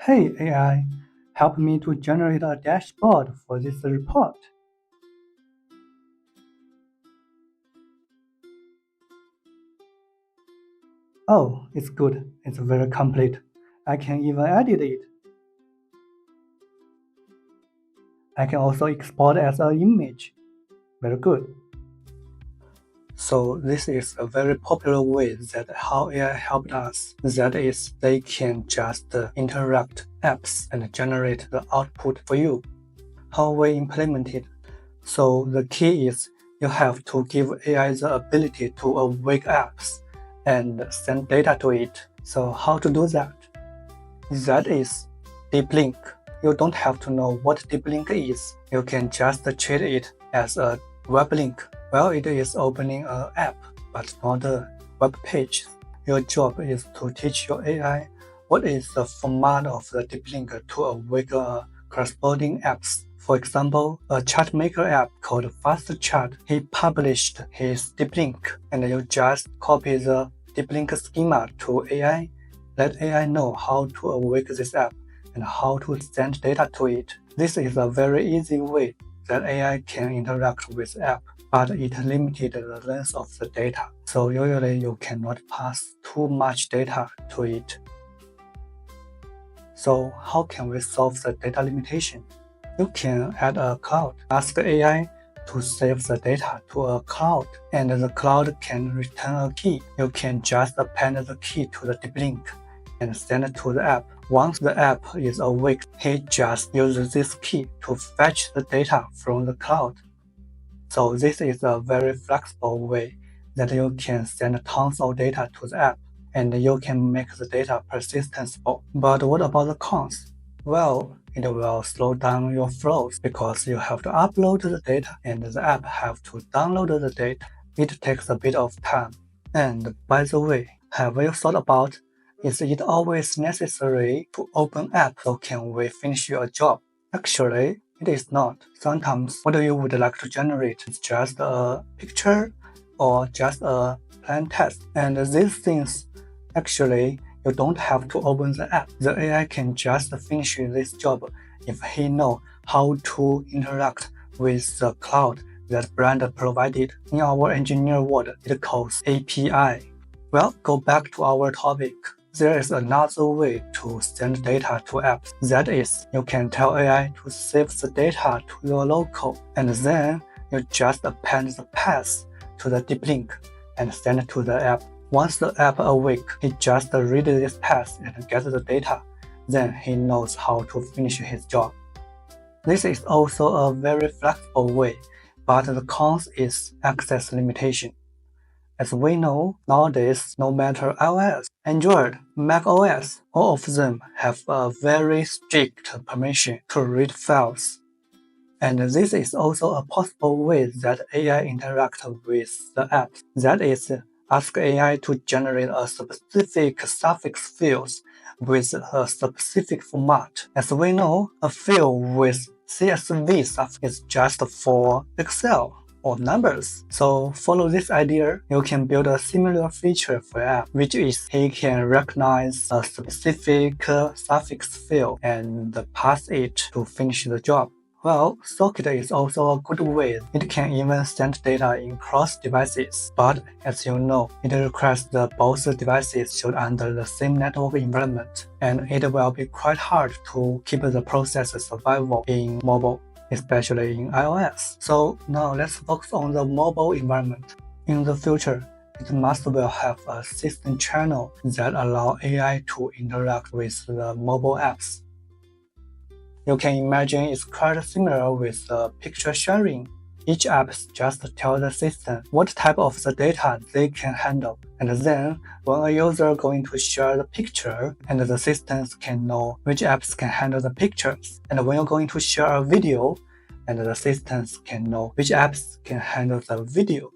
Hey AI, help me to generate a dashboard for this report. Oh, it's good. It's very complete. I can even edit it. I can also export as an image. Very good. So this is a very popular way that how AI helped us. That is, they can just interact apps and generate the output for you. How we implement it? So the key is you have to give AI the ability to awake apps and send data to it. So how to do that? That is deeplink. You don't have to know what deeplink is. You can just treat it as a web link. Well, it is opening an app, but not a web page. Your job is to teach your AI what is the format of the deeplink to awake corresponding apps. For example, a chart maker app called Fast Chart, he published his deeplink, and you just copy the deeplink schema to AI. Let AI know how to awake this app and how to send data to it. This is a very easy way that AI can interact with app, but it limited the length of the data. So usually you cannot pass too much data to it. So how can we solve the data limitation? You can add a cloud. Ask AI to save the data to a cloud, and the cloud can return a key. You can just append the key to the deeplink and send it to the app. Once the app is awake, he just uses this key to fetch the data from the cloud. So this is a very flexible way that you can send tons of data to the app, and you can make the data persistable. But what about the cons? Well, it will slow down your flows because you have to upload the data and the app have to download the data. It takes a bit of time. And by the way, have you thought about, is it always necessary to open app so can we finish your job? Actually, it is not. Sometimes what you would like to generate is just a picture or just a plain text. And these things, actually, you don't have to open the app. The AI can just finish this job if he knows how to interact with the cloud that brand provided. In our engineer world, it calls API. Well, go back to our topic. There is another way to send data to apps. That is, you can tell AI to save the data to your local, and then you just append the path to the deeplink and send it to the app. Once the app awake, he just reads this path and gets the data. Then he knows how to finish his job. This is also a very flexible way, but the cons is access limitation. As we know, nowadays, no matter iOS, Android, macOS, all of them have a very strict permission to read files. And this is also a possible way that AI interacts with the app. That is, ask AI to generate a specific suffix fields with a specific format. As we know, a field with CSV suffix is just for Excel or numbers. So follow this idea, you can build a similar feature for app, which is he can recognize a specific suffix field and pass it to finish the job. Well, Socket is also a good way. It can even send data in cross devices, but as you know, it requires that both devices should under the same network environment, and it will be quite hard to keep the process survival in mobile, especially in iOS. So now let's focus on the mobile environment. In the future, it must will have a system channel that allow AI to interact with the mobile apps. You can imagine it's quite similar with picture sharing. Each app just tells the system what type of the data they can handle, and then when a user going to share the picture, and the systems can know which apps can handle the pictures, and when you're going to share a video, and the systems can know which apps can handle the video.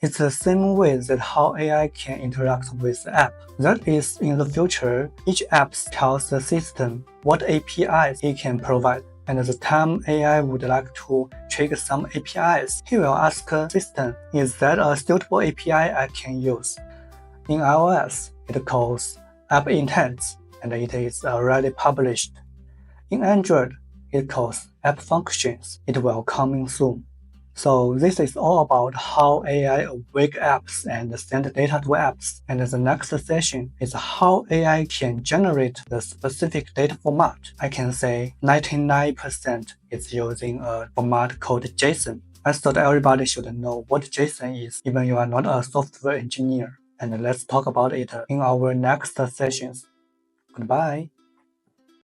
It's the same way that how AI can interact with the app. That is, in the future, each app tells the system what APIs it can provide. And the time AI would like to trigger some APIs, he will ask the system, is that a suitable API I can use? In iOS, it calls app intents. and it is already published. In Android, it calls app functions. It will coming soon. So this is all about how AI awake apps and send data to apps. And the next session is how AI can generate the specific data format. I can say 99% is using a format called JSON. I thought everybody should know what JSON is, even you are not a software engineer. And let's talk about it in our next sessions. Goodbye.